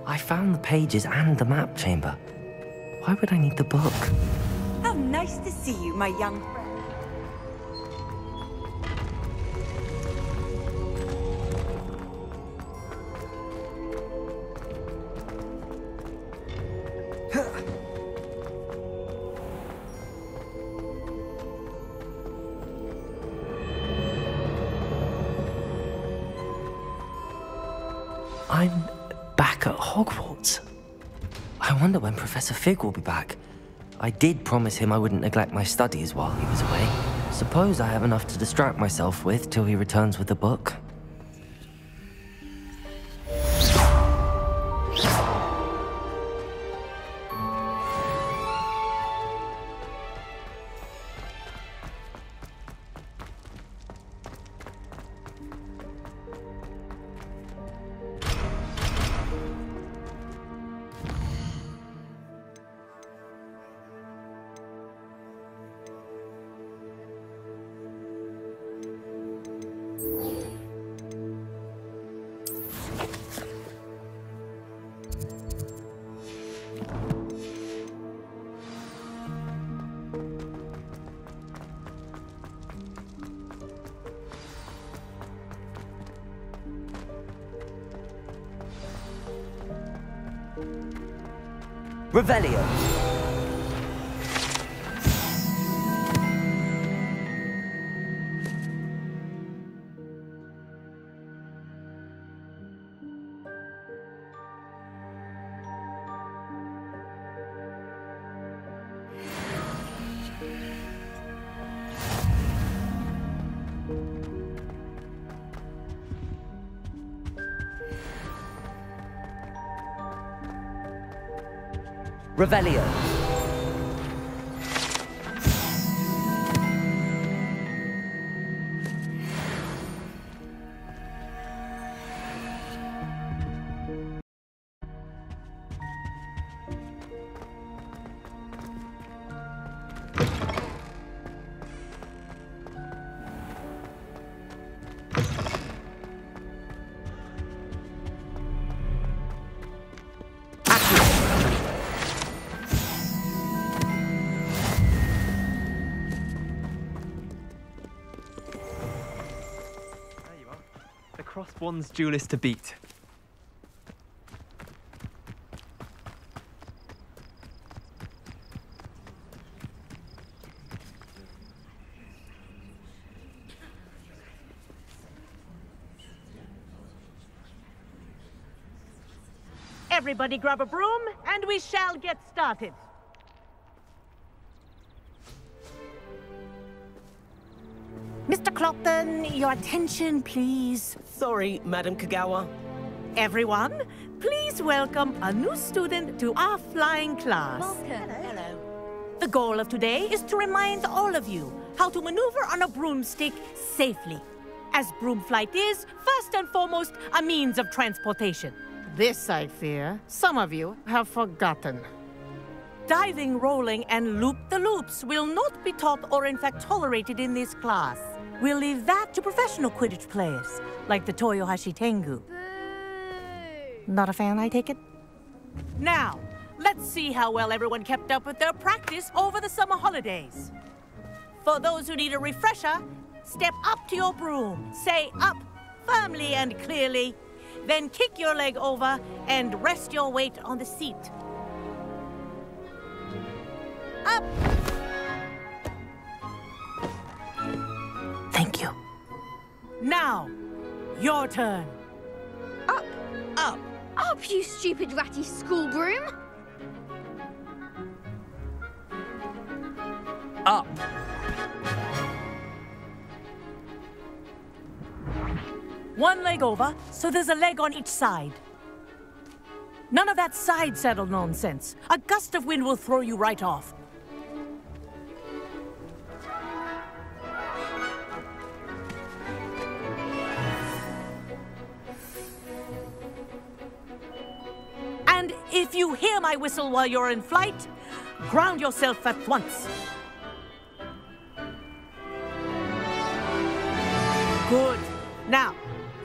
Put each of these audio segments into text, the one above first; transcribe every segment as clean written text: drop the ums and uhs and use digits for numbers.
I found the pages and the map chamber. Why would I need the book? How nice to see you, my young friend. I'm back at Hogwarts. I wonder when Professor Fig will be back. I did promise him I wouldn't neglect my studies while he was away. Suppose I have enough to distract myself with till he returns with the book. Revelio. Revelio. One's duelist to beat. Everybody grab a broom, and we shall get started. Mr. Clopton, your attention, please. Sorry, Madam Kagawa. Everyone, please welcome a new student to our flying class. Welcome. Hello. The goal of today is to remind all of you how to maneuver on a broomstick safely, as broom flight is, first and foremost, a means of transportation. This, I fear, some of you have forgotten. Diving, rolling, and loop-the-loops will not be taught or in fact tolerated in this class. We'll leave that to professional Quidditch players, like the Toyohashi Tengu. Not a fan, I take it? Now, let's see how well everyone kept up with their practice over the summer holidays. For those who need a refresher, step up to your broom, say up firmly and clearly, then kick your leg over and rest your weight on the seat. Up! Thank you. Now, your turn. Up, up, up, you stupid ratty school broom! Up. One leg over, so there's a leg on each side. None of that side saddle nonsense. A gust of wind will throw you right off. And if you hear my whistle while you're in flight, ground yourself at once. Good. Now,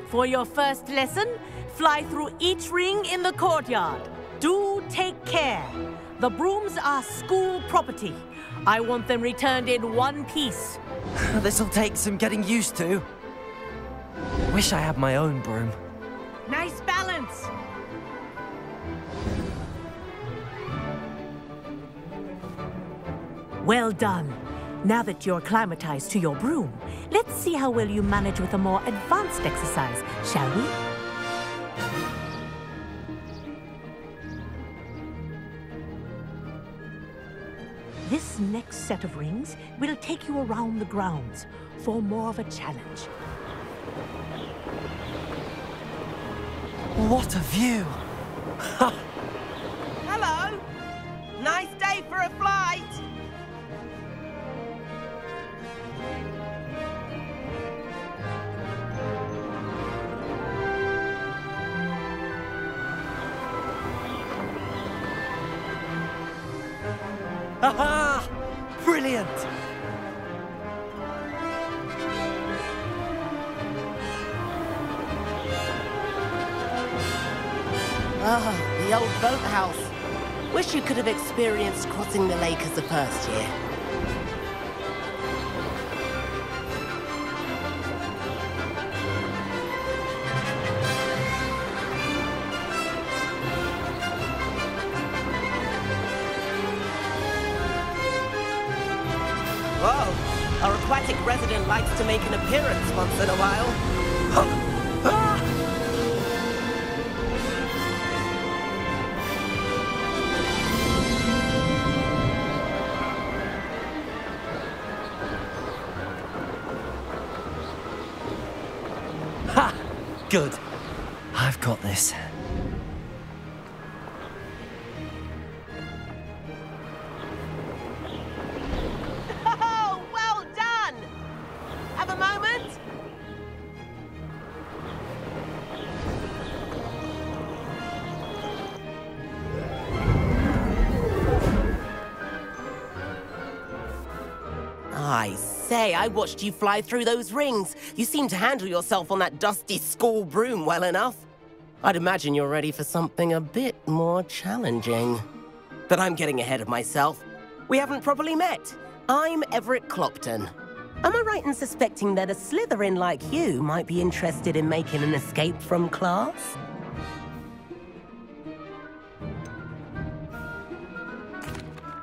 for your first lesson, Fly through each ring in the courtyard. Do take care. The brooms are school property. I want them returned in one piece. This'll take some getting used to. Wish I had my own broom. Nice balance. Well done. Now that you're acclimatized to your broom, let's see how well you manage with a more advanced exercise, shall we? This next set of rings will take you around the grounds for more of a challenge. What a view! Hello! Nice day for a flight! Aha! Brilliant! Ah, the old boathouse. Wish you could have experienced crossing the lake as the first year. Whoa, our aquatic resident likes to make an appearance once in a while. Ha! Good. I've got this. Oh, well done! Have a moment? I say, I watched you fly through those rings. You seem to handle yourself on that dusty school broom well enough. I'd imagine you're ready for something a bit more challenging. But I'm getting ahead of myself. We haven't properly met. I'm Everett Clopton. Am I right in suspecting that a Slytherin like you might be interested in making an escape from class?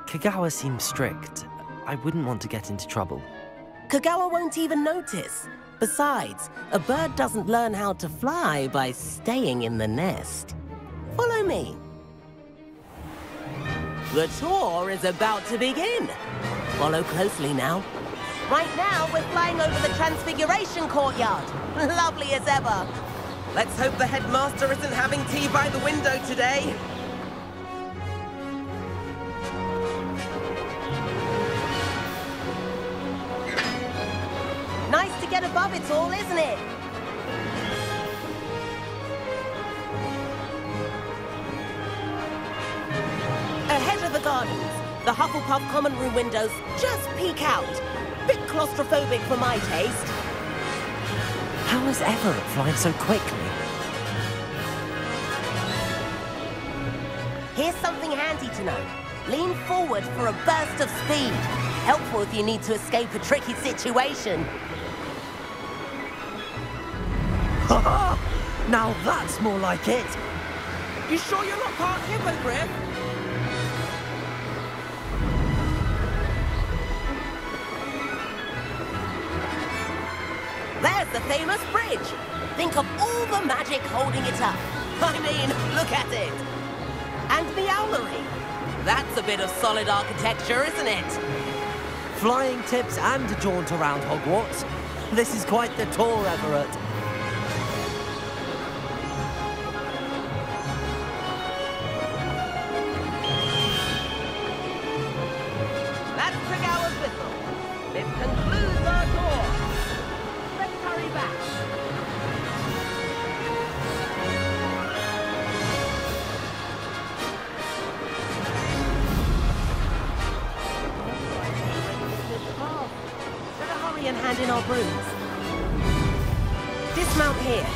Kagawa seems strict. I wouldn't want to get into trouble. Kagawa won't even notice. Besides, a bird doesn't learn how to fly by staying in the nest. Follow me. The tour is about to begin. Follow closely now. Right now, we're flying over the Transfiguration Courtyard. Lovely as ever. Let's hope the headmaster isn't having tea by the window today. Nice to get above it all, isn't it? Ahead of the gardens, the Hufflepuff common room windows just peek out. Bit claustrophobic for my taste. How is Everett flying so quickly? Here's something handy to know. Lean forward for a burst of speed. Helpful if you need to escape a tricky situation. Ha! Now that's more like it. You sure you're not part hippogriff? There's the famous bridge. Think of all the magic holding it up. I mean, look at it. And the owlery. That's a bit of solid architecture, isn't it? Flying tips and a jaunt around Hogwarts. This is quite the tour, Everett. That's Kagawa's whistle. This concludes our tour. Let's hurry back. Better hurry and hand in our brooms. Dismount here.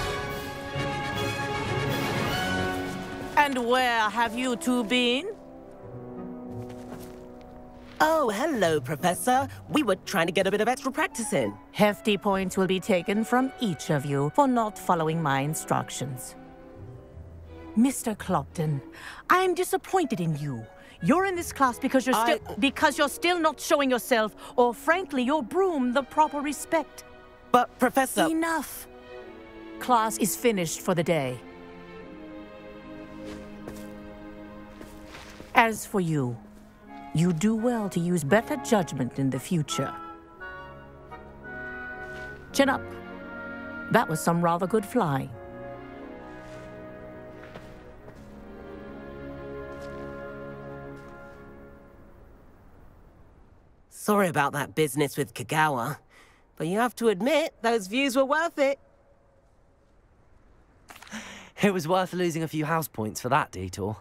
And where have you two been? Oh, hello, Professor. We were trying to get a bit of extra practice in. Hefty points will be taken from each of you for not following my instructions. Mr. Clopton, I'm disappointed in you. You're in this class because you're still not showing yourself, or frankly, your broom, the proper respect. But, Professor... Enough. Class is finished for the day. As for you, you do well to use better judgment in the future. Chin up. That was some rather good flying. Sorry about that business with Kagawa, but you have to admit, those views were worth it. It was worth losing a few house points for that detour.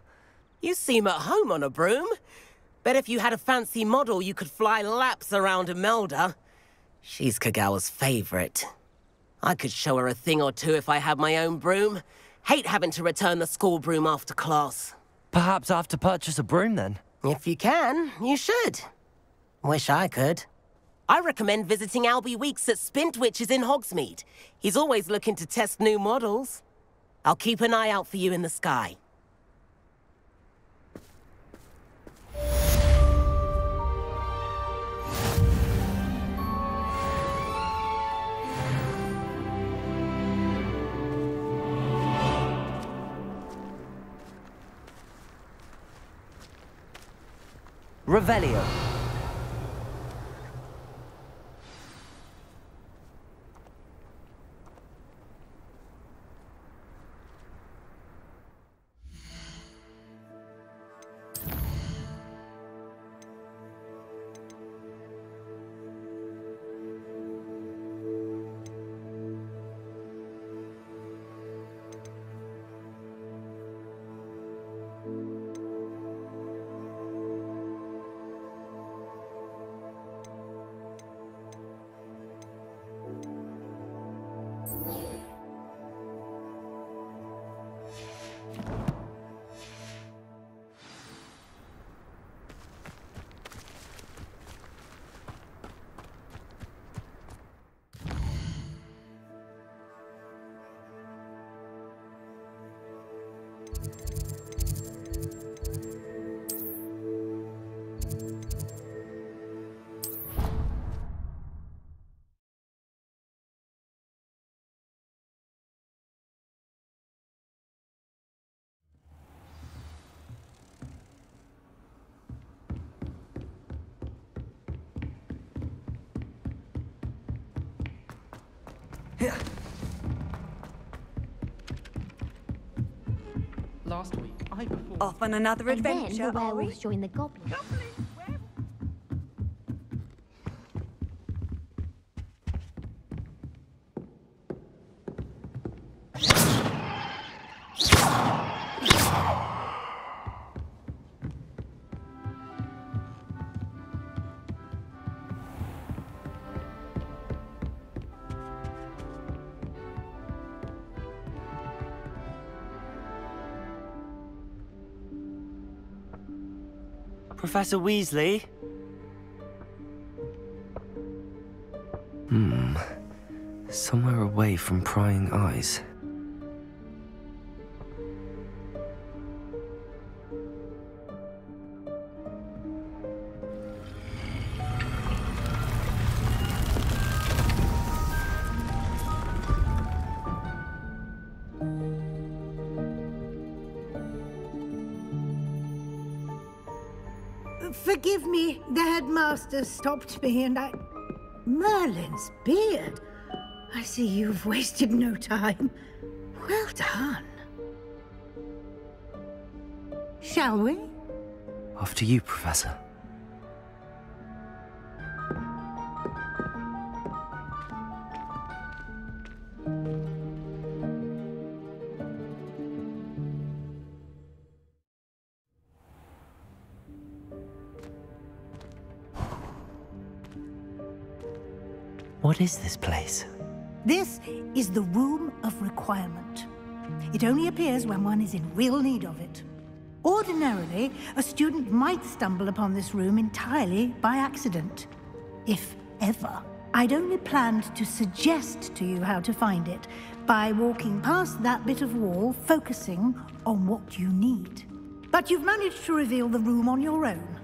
You seem at home on a broom. Bet if you had a fancy model, you could fly laps around Imelda. She's Kagawa's favorite. I could show her a thing or two if I had my own broom. Hate having to return the school broom after class. Perhaps I have to purchase a broom then. If you can, you should. Wish I could. I recommend visiting Albie Weeks at Spintwitches in Hogsmeade. He's always looking to test new models. I'll keep an eye out for you in the sky. Revelio. Last week, I performed... Off on another And then adventure, the are we? werewolves join the goblins. Professor Weasley? Somewhere away from prying eyes. Forgive me, the headmaster stopped me and I... Merlin's beard. I see you've wasted no time. Well done. Shall we? After you, Professor. What is this place? This is the Room of Requirement. It only appears when one is in real need of it. Ordinarily, a student might stumble upon this room entirely by accident. If ever. I'd only planned to suggest to you how to find it by walking past that bit of wall, focusing on what you need. But you've managed to reveal the room on your own.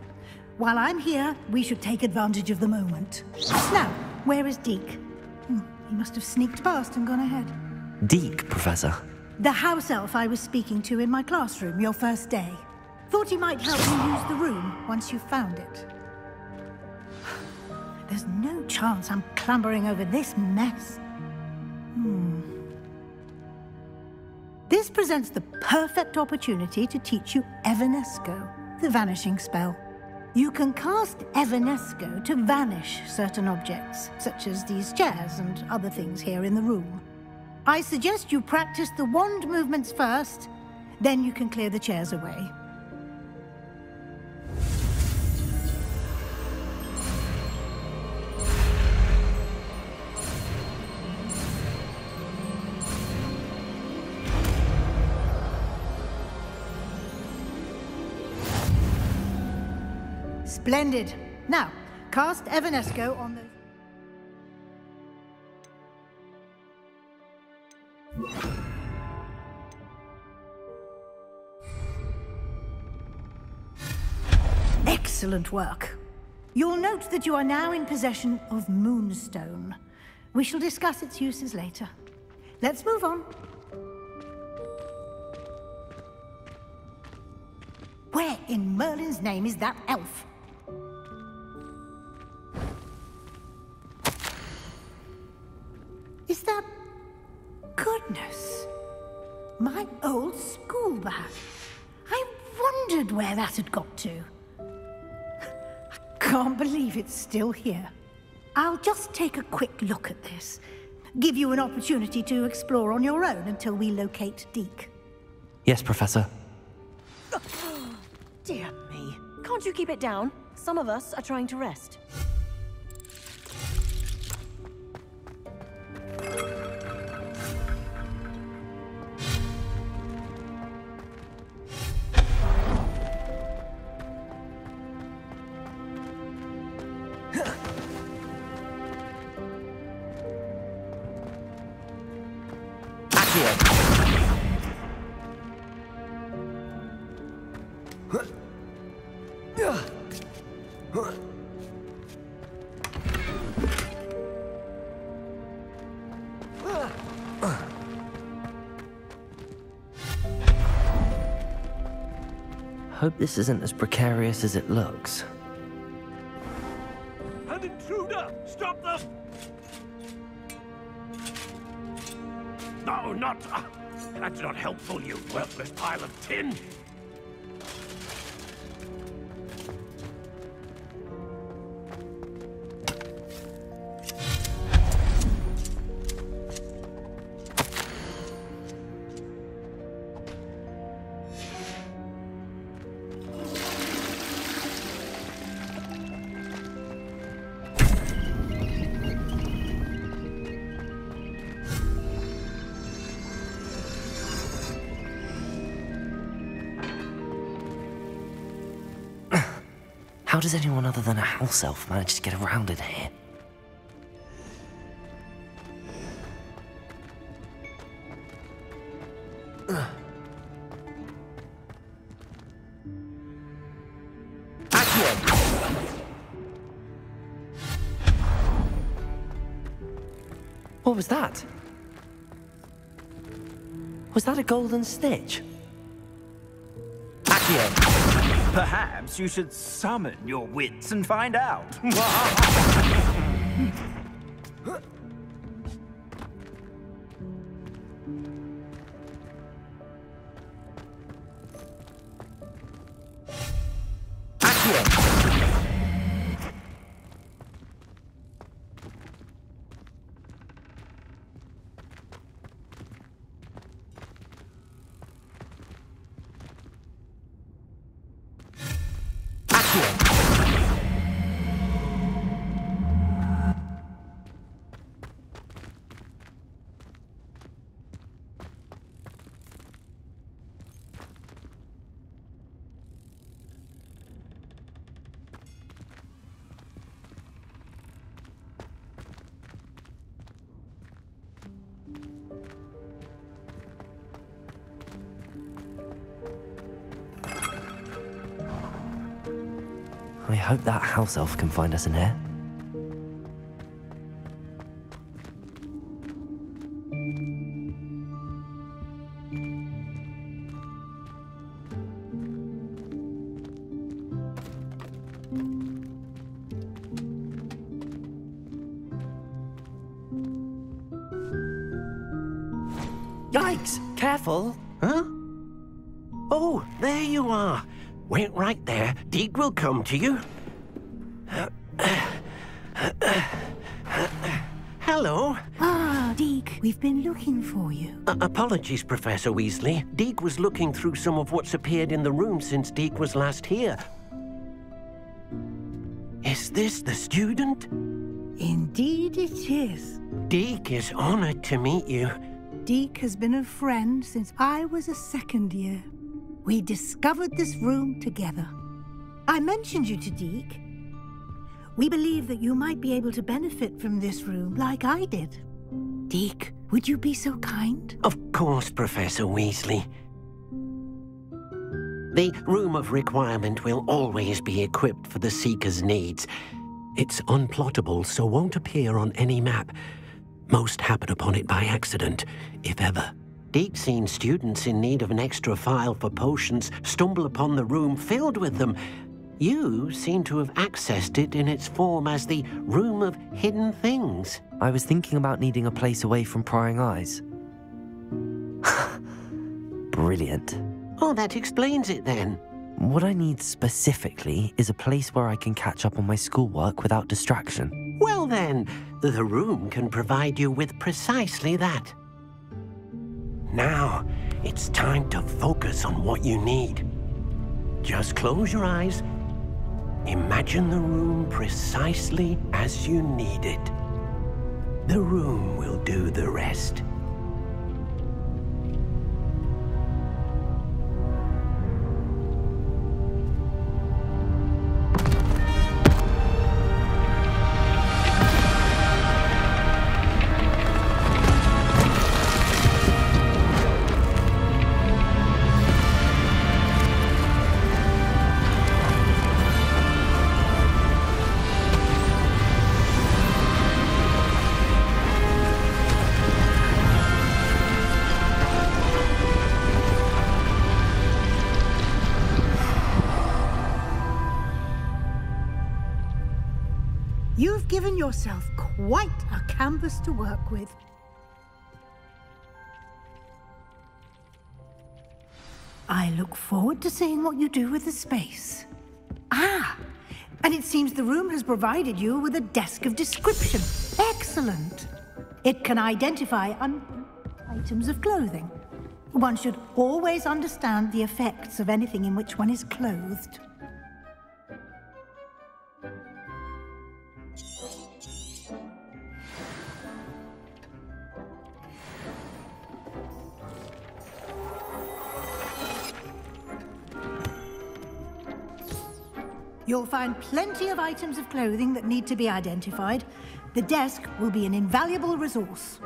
While I'm here, we should take advantage of the moment. Now, where is Deke? He must have sneaked past and gone ahead. Deke, Professor. The house elf I was speaking to in my classroom your first day. Thought he might help you use the room once you found it. There's no chance I'm clambering over this mess. This presents the perfect opportunity to teach you Evanesco, the vanishing spell. You can cast Evanesco to vanish certain objects, such as these chairs and other things here in the room. I suggest you practice the wand movements first, then you can clear the chairs away. Splendid. Now, cast Evanesco on the... Excellent work. You'll note that you are now in possession of Moonstone. We shall discuss its uses later. Let's move on. Where in Merlin's name is that elf? Is that... Goodness. My old school bag. I wondered where that had got to. I can't believe it's still here. I'll just take a quick look at this. Give you an opportunity to explore on your own until we locate Deke. Yes, Professor. Dear me. Can't you keep it down? Some of us are trying to rest. Hope this isn't as precarious as it looks. An intruder! Stop them! No, not... that's not helpful, you worthless pile of tin! How does anyone other than a house elf manage to get around in here? What was that? Was that a golden snitch? Perhaps you should summon your wits and find out. I hope that house elf can find us an heir. Yikes! Careful! Huh? Oh, there you are. Wait right there. Deke will come to you. Hello. Ah, Deke, we've been looking for you. Apologies, Professor Weasley. Deke was looking through some of what's appeared in the room since Deke was last here. Is this the student? Indeed it is. Deke is honored to meet you. Deke has been a friend since I was a second year. We discovered this room together. I mentioned you to Deke. We believe that you might be able to benefit from this room like I did. Deke, would you be so kind? Of course, Professor Weasley. The Room of Requirement will always be equipped for the Seeker's needs. It's unplottable, so won't appear on any map. Most happen upon it by accident, if ever. Deke's seen students in need of an extra file for potions stumble upon the room filled with them. You seem to have accessed it in its form as the Room of Hidden Things. I was thinking about needing a place away from prying eyes. Brilliant. Oh, that explains it then. What I need specifically is a place where I can catch up on my schoolwork without distraction. Well then, the room can provide you with precisely that. Now, it's time to focus on what you need. Just close your eyes. Imagine the room precisely as you need it. The room will do the rest. You've given yourself quite a canvas to work with. I look forward to seeing what you do with the space. Ah, and it seems the room has provided you with a desk of description. Excellent. It can identify items of clothing. One should always understand the effects of anything in which one is clothed. You'll find plenty of items of clothing that need to be identified. The desk will be an invaluable resource.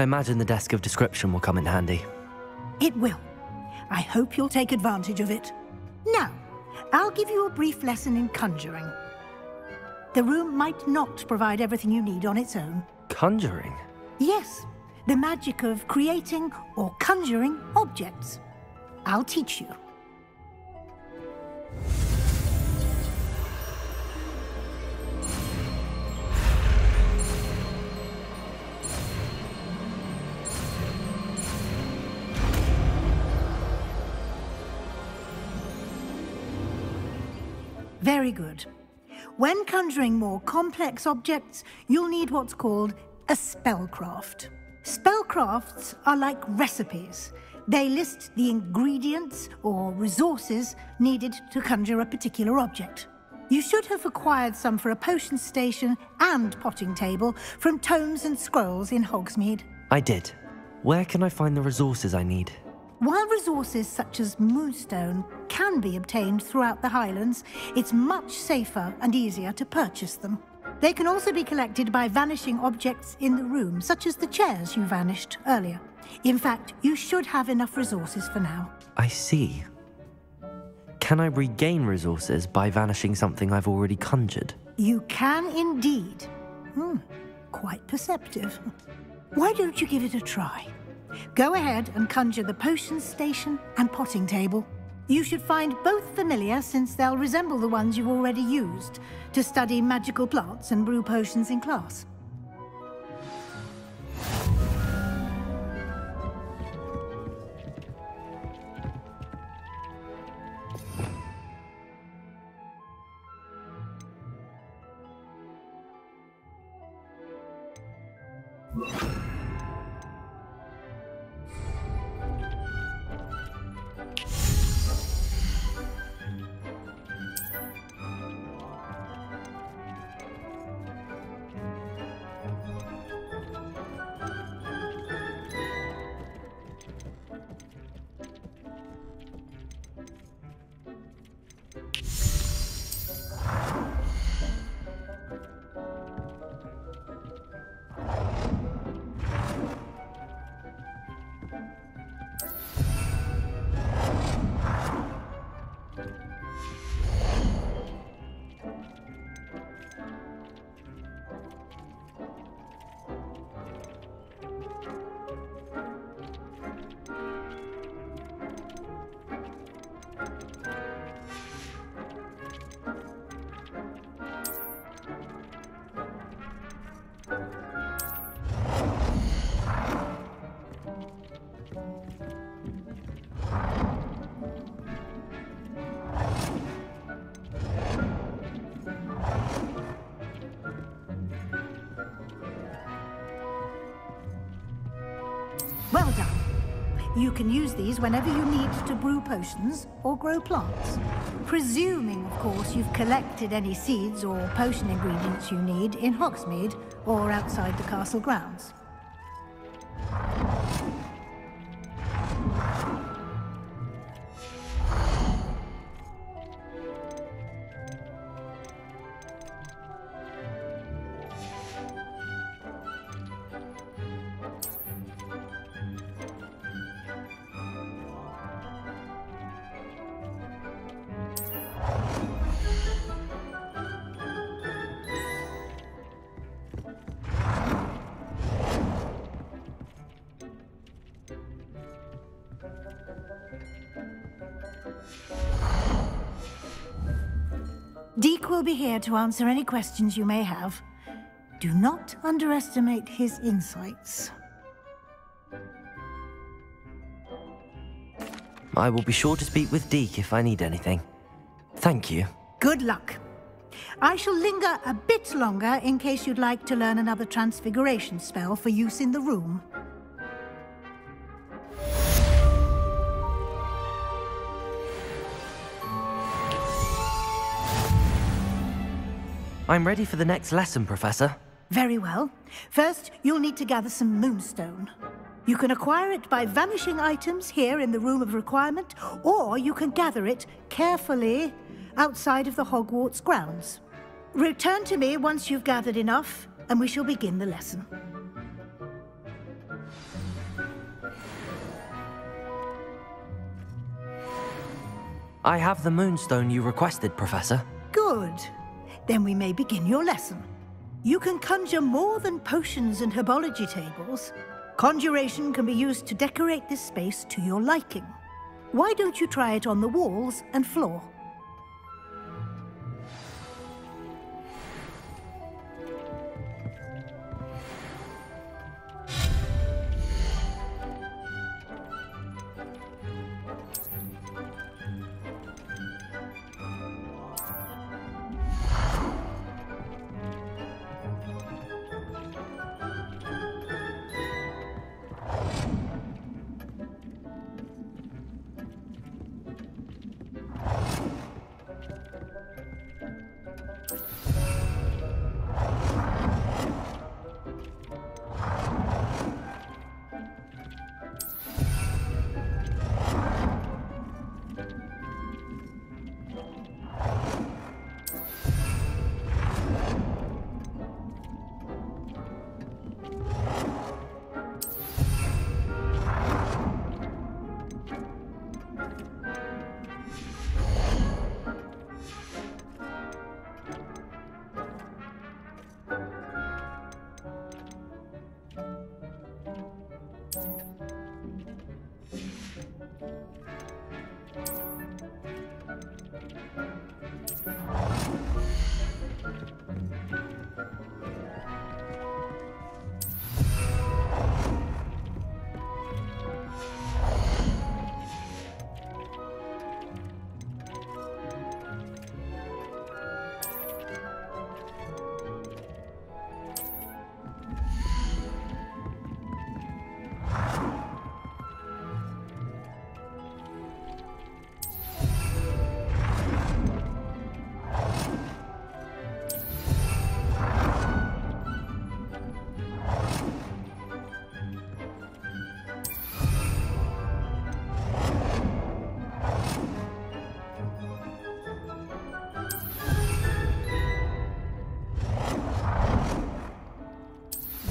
I imagine the desk of description will come in handy. It will. I hope you'll take advantage of it. Now, I'll give you a brief lesson in conjuring. The room might not provide everything you need on its own. Conjuring? Yes, the magic of creating or conjuring objects. I'll teach you. Very good. When conjuring more complex objects, you'll need what's called a spellcraft. Spellcrafts are like recipes. They list the ingredients or resources needed to conjure a particular object. You should have acquired some for a potion station and potting table from tomes and scrolls in Hogsmeade. I did. Where can I find the resources I need? While resources such as moonstone can be obtained throughout the Highlands, it's much safer and easier to purchase them. They can also be collected by vanishing objects in the room, such as the chairs you vanished earlier. In fact, you should have enough resources for now. I see. Can I regain resources by vanishing something I've already conjured? You can indeed. Quite perceptive. Why don't you give it a try? Go ahead and conjure the potion station and potting table. You should find both familiar, since they'll resemble the ones you've already used to study magical plants and brew potions in class. Well done. You can use these whenever you need to brew potions or grow plants. Presuming, of course, you've collected any seeds or potion ingredients you need in Hogsmeade or outside the castle grounds. Deke will be here to answer any questions you may have. Do not underestimate his insights. I will be sure to speak with Deke if I need anything. Thank you. Good luck. I shall linger a bit longer in case you'd like to learn another transfiguration spell for use in the room. I'm ready for the next lesson, Professor. Very well. First, you'll need to gather some moonstone. You can acquire it by vanishing items here in the Room of Requirement, or you can gather it carefully outside of the Hogwarts grounds. Return to me once you've gathered enough, and we shall begin the lesson. I have the moonstone you requested, Professor. Good. Then we may begin your lesson. You can conjure more than potions and herbology tables. Conjuration can be used to decorate this space to your liking. Why don't you try it on the walls and floor?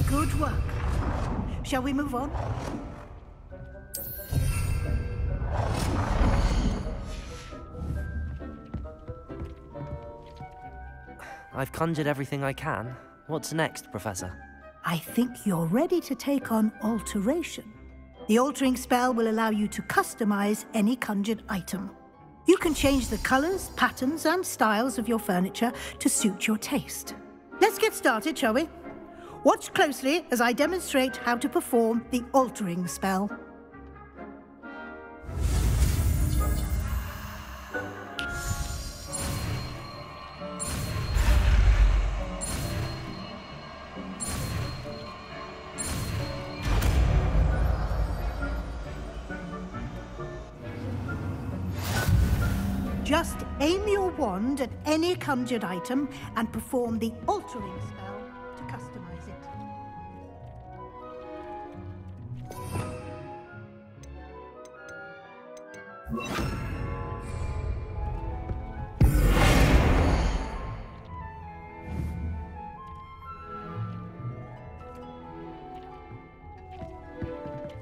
Good work. Shall we move on? I've conjured everything I can. What's next, Professor? I think you're ready to take on alteration. The altering spell will allow you to customize any conjured item. You can change the colors, patterns, and styles of your furniture to suit your taste. Let's get started, shall we? Watch closely as I demonstrate how to perform the altering spell. Just aim your wand at any conjured item and perform the altering spell to customize it.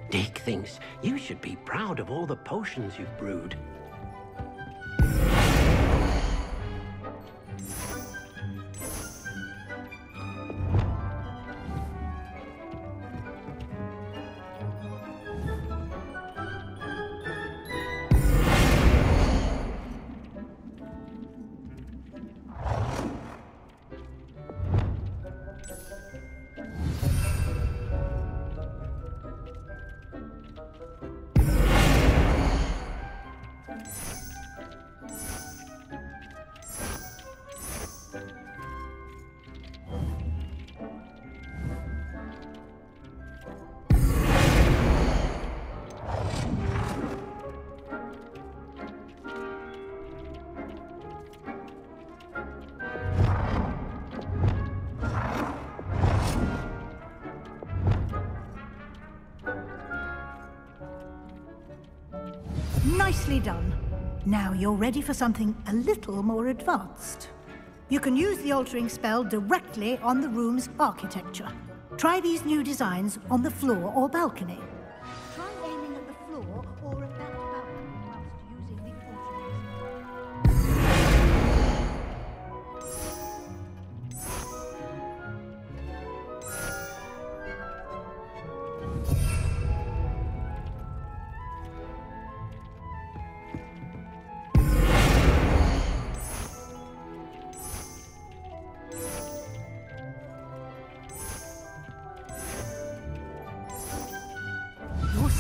Dick thinks you should be proud of all the potions you've brewed. Nicely done. Now you're ready for something a little more advanced. You can use the altering spell directly on the room's architecture. Try these new designs on the floor or balcony. Try aiming at the floor or at that balcony whilst using the altering spell.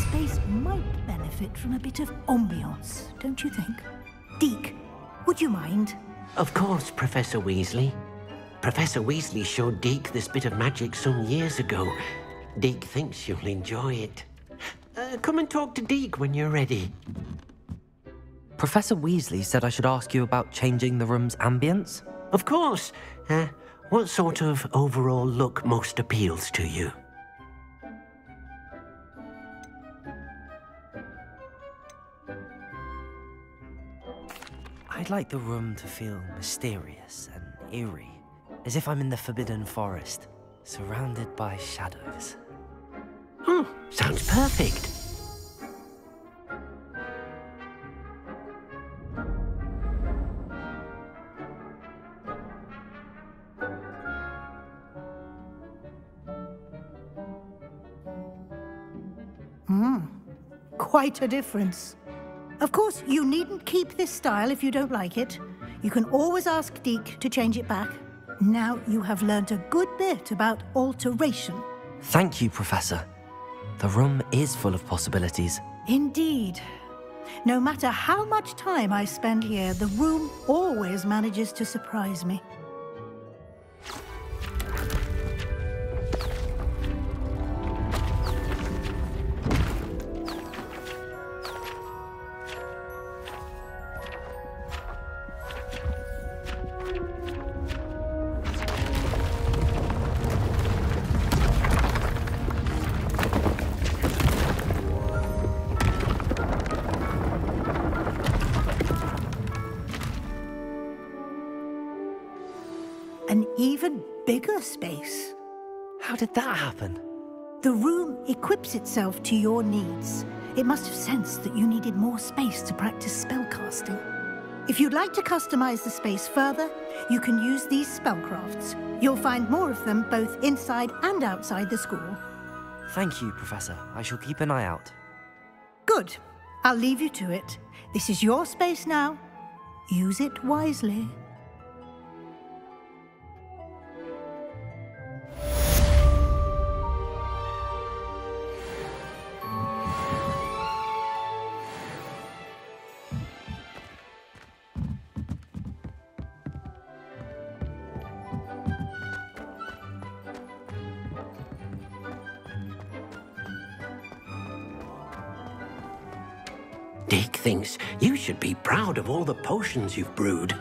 space might benefit from a bit of ambiance, don't you think? Deke, would you mind? Of course, Professor Weasley. Professor Weasley showed Deke this bit of magic some years ago. Deke thinks you'll enjoy it. Come and talk to Deke when you're ready. Professor Weasley said I should ask you about changing the room's ambience? Of course. What sort of overall look most appeals to you? I'd like the room to feel mysterious and eerie, as if I'm in the Forbidden Forest, surrounded by shadows. Sounds perfect. Quite a difference. Of course, you needn't keep this style if you don't like it. You can always ask Deke to change it back. Now you have learnt a good bit about alteration. Thank you, Professor. The room is full of possibilities. Indeed. No matter how much time I spend here, the room always manages to surprise me. An even bigger space. How did that happen? The room equips itself to your needs. It must have sensed that you needed more space to practice spellcasting. If you'd like to customize the space further, you can use these spellcrafts. You'll find more of them both inside and outside the school. Thank you, Professor. I shall keep an eye out. Good. I'll leave you to it. This is your space now. Use it wisely. Deke thinks you should be proud of all the potions you've brewed.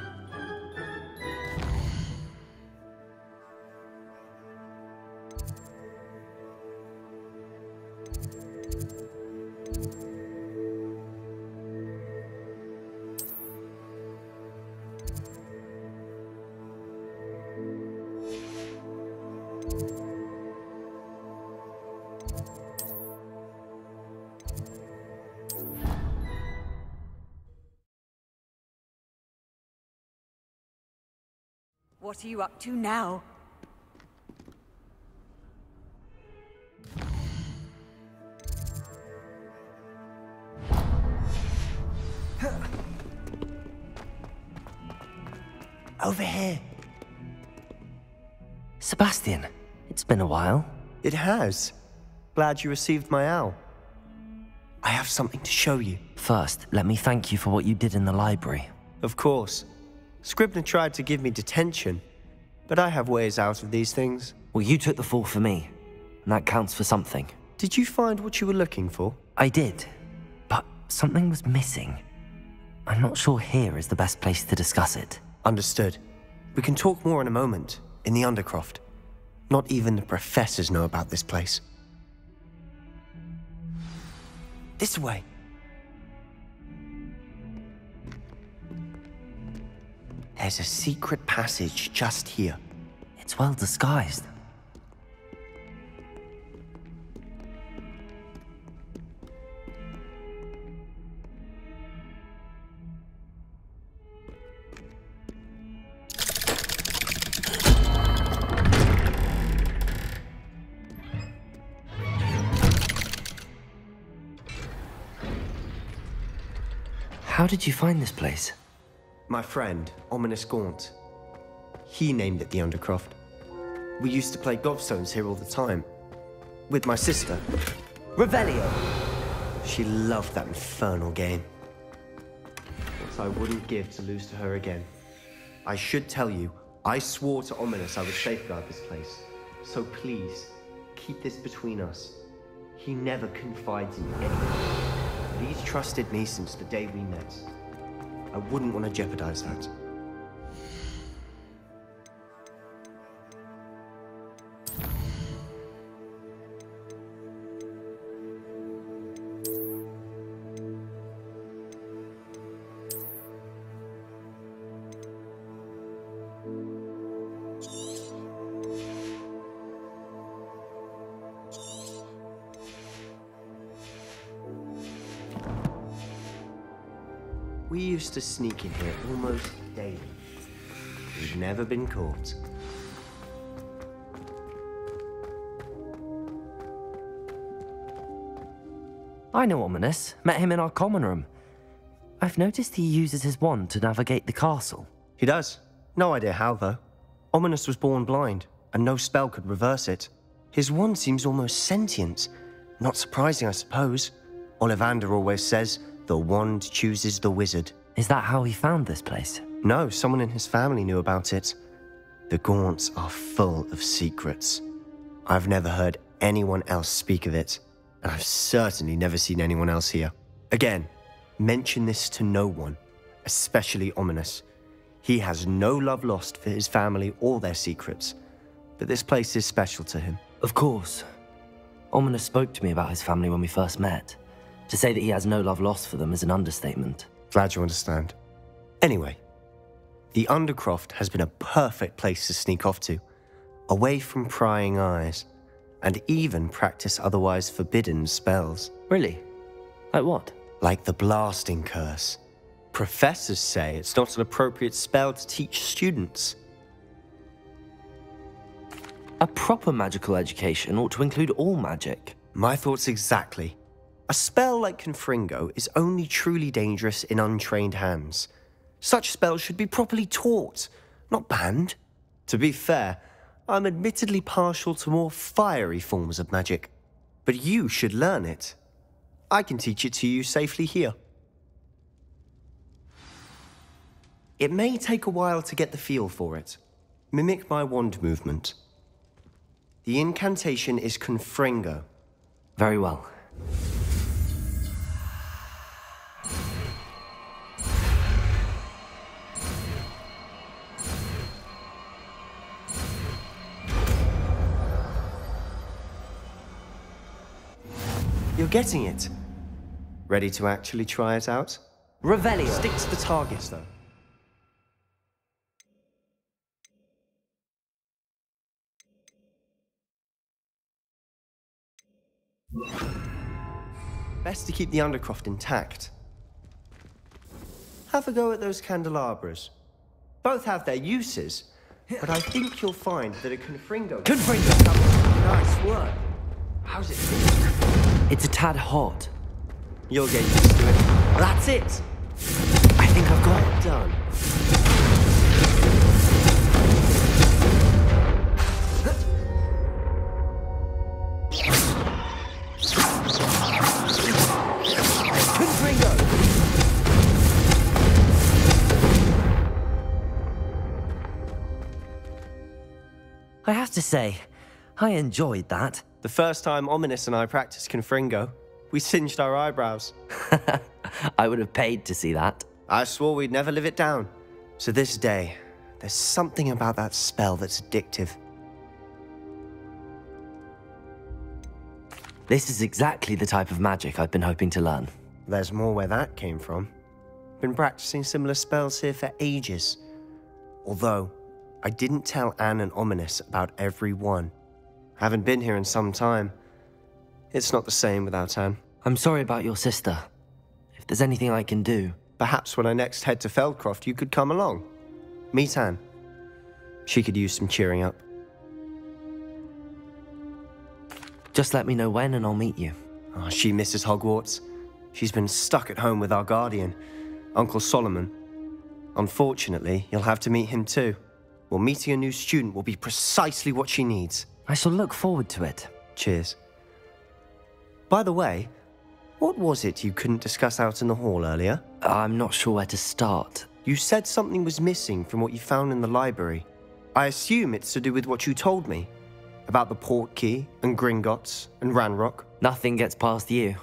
What are you up to now? Over here. Sebastian, it's been a while. It has. Glad you received my owl. I have something to show you. First, let me thank you for what you did in the library. Of course. Scribner tried to give me detention, but I have ways out of these things. Well, you took the fall for me, and that counts for something. Did you find what you were looking for? I did, but something was missing. I'm not sure here is the best place to discuss it. Understood. We can talk more in a moment, in the Undercroft. Not even the professors know about this place. This way. There's a secret passage just here. It's well disguised. How did you find this place? My friend, Ominous Gaunt. He named it the Undercroft. We used to play gobstones here all the time. With my sister. Revelio! She loved that infernal game. What I wouldn't give to lose to her again. I should tell you, I swore to Ominous I would safeguard this place. So please, keep this between us. He never confides in anyone. But he's trusted me since the day we met. I wouldn't want to jeopardize that. We used to sneak in here almost daily. We've never been caught. I know Ominous. Met him in our common room. I've noticed he uses his wand to navigate the castle. He does. No idea how, though. Ominous was born blind, and no spell could reverse it. His wand seems almost sentient. Not surprising, I suppose. Ollivander always says, the wand chooses the wizard. Is that how he found this place? No, someone in his family knew about it. The Gaunts are full of secrets. I've never heard anyone else speak of it, and I've certainly never seen anyone else here. Again, mention this to no one, especially Ominous. He has no love lost for his family or their secrets, but this place is special to him. Of course. Ominous spoke to me about his family when we first met. To say that he has no love lost for them is an understatement. Glad you understand. Anyway, the Undercroft has been a perfect place to sneak off to, away from prying eyes, and even practice otherwise forbidden spells. Really? Like what? Like the blasting curse. Professors say it's not an appropriate spell to teach students. A proper magical education ought to include all magic. My thoughts exactly. A spell like Confringo is only truly dangerous in untrained hands. Such spells should be properly taught, not banned. To be fair, I'm admittedly partial to more fiery forms of magic, but you should learn it. I can teach it to you safely here. It may take a while to get the feel for it. Mimic my wand movement. The incantation is Confringo. Very well. You're getting it. Ready to actually try it out? Revelio. Stick to the targets, though. Best to keep the Undercroft intact. Have a go at those candelabras. Both have their uses, but I think you'll find that a Confringo... Confringo! Nice work. How's it feel? It's a tad hot. You'll get used to it. That's it! I think I've got it done. Confringo! I have to say, I enjoyed that. The first time Ominous and I practiced Confringo, we singed our eyebrows. I would have paid to see that. I swore we'd never live it down. To this day, there's something about that spell that's addictive. This is exactly the type of magic I've been hoping to learn. There's more where that came from. Been practicing similar spells here for ages. Although, I didn't tell Anne and Ominous about every one. Haven't been here in some time. It's not the same without Anne. I'm sorry about your sister. If there's anything I can do... Perhaps when I next head to Feldcroft, you could come along. Meet Anne. She could use some cheering up. Just let me know when and I'll meet you. Oh, she misses Hogwarts. She's been stuck at home with our guardian, Uncle Solomon. Unfortunately, you'll have to meet him too. Well, meeting a new student will be precisely what she needs. I shall look forward to it. Cheers. By the way, What was it you couldn't discuss out in the hall earlier? I'm not sure where to start. You said something was missing from what you found in the library. I assume it's to do with what you told me. About the port key, and Gringotts, and Ranrock. Nothing gets past you.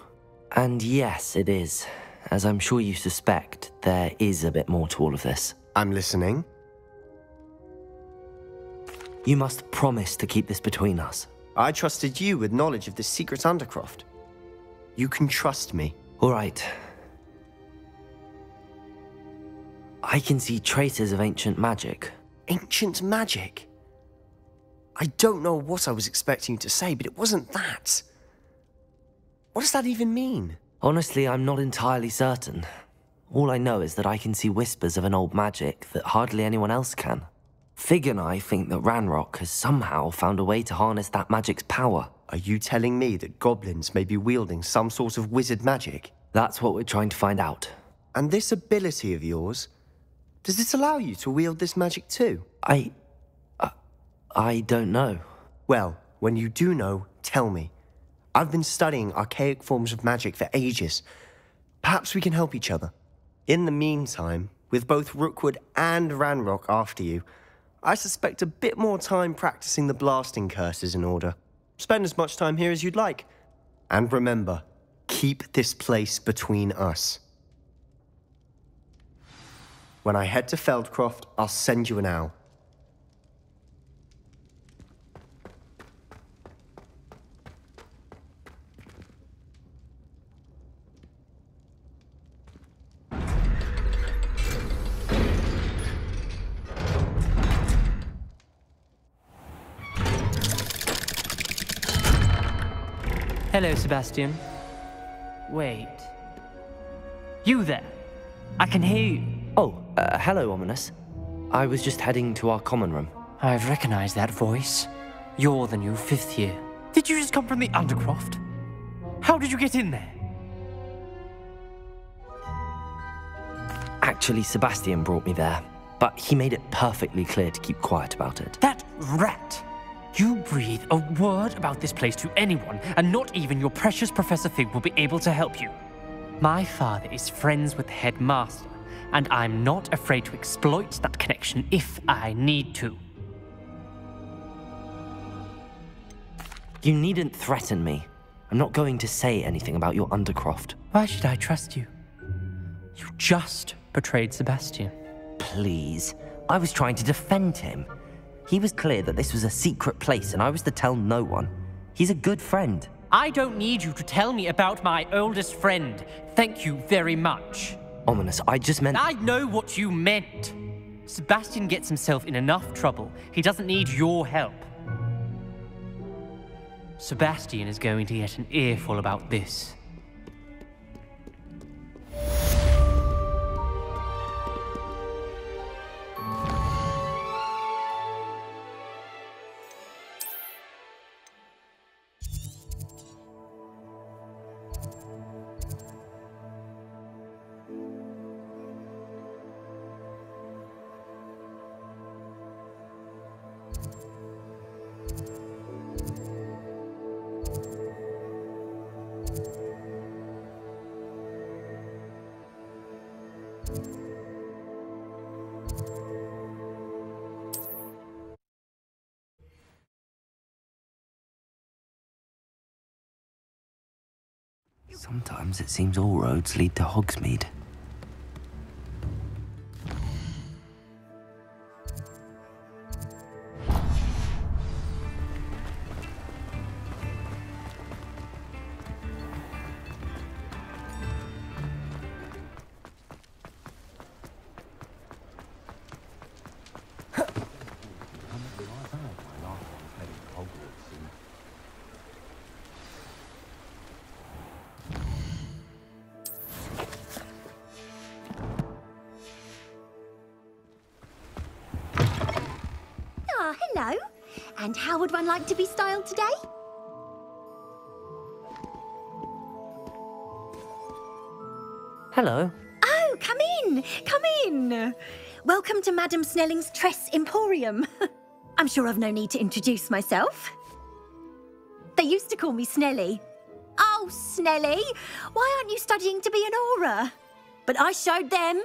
And yes, it is. As I'm sure you suspect, there is a bit more to all of this. I'm listening. You must promise to keep this between us. I trusted you with knowledge of the secret Undercroft. You can trust me. All right. I can see traces of ancient magic. Ancient magic? I don't know what I was expecting you to say, but it wasn't that. What does that even mean? Honestly, I'm not entirely certain. All I know is that I can see whispers of an old magic that hardly anyone else can. Fig and I think that Ranrock has somehow found a way to harness that magic's power. Are you telling me that goblins may be wielding some sort of wizard magic? That's what we're trying to find out. And this ability of yours, does it allow you to wield this magic too? I don't know. Well, when you do know, tell me. I've been studying archaic forms of magic for ages. Perhaps we can help each other. In the meantime, with both Rookwood and Ranrock after you, I suspect a bit more time practicing the blasting curse is in order. Spend as much time here as you'd like. And remember, keep this place between us. When I head to Feldcroft, I'll send you an owl. Hello, Sebastian. Wait. You there? I can hear you. Oh, hello, Ominous. I was just heading to our common room. I've recognized that voice. You're the new 5th year. Did you just come from the Undercroft? How did you get in there? Actually, Sebastian brought me there, but he made it perfectly clear to keep quiet about it. That rat! You breathe a word about this place to anyone, and not even your precious Professor Fig will be able to help you. My father is friends with the headmaster, and I'm not afraid to exploit that connection if I need to. You needn't threaten me. I'm not going to say anything about your Undercroft. Why should I trust you? You just betrayed Sebastian. Please. I was trying to defend him. He was clear that this was a secret place and I was to tell no one. He's a good friend. I don't need you to tell me about my oldest friend. Thank you very much. Ominous, I just meant... I know what you meant. Sebastian gets himself in enough trouble. He doesn't need your help. Sebastian is going to get an earful about this. Sometimes it seems all roads lead to Hogsmeade. Hello. And how would one like to be styled today? Hello. Oh, come in. Come in. Welcome to Madam Snelling's Tress Emporium. I'm sure I've no need to introduce myself. They used to call me Snelly. Oh, Oh, Snelly, why aren't you studying to be an aura? But I showed them.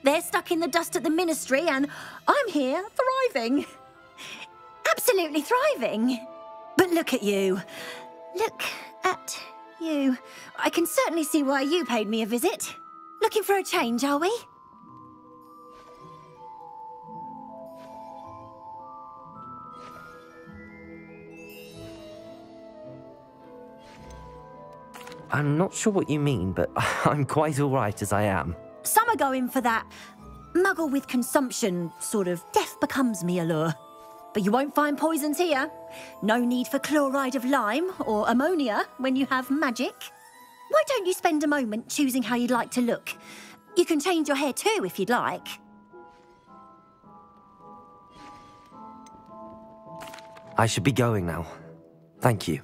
They're stuck in the dust at the ministry, and I'm here thriving. Absolutely thriving. But look at you. Look at you. I can certainly see why you paid me a visit. Looking for a change, are we? I'm not sure what you mean, but I'm quite all right as I am. Some are going for that muggle with consumption, sort of death becomes me allure. But you won't find poisons here. No need for chloride of lime or ammonia when you have magic. Why don't you spend a moment choosing how you'd like to look? You can change your hair too if you'd like. I should be going now. Thank you.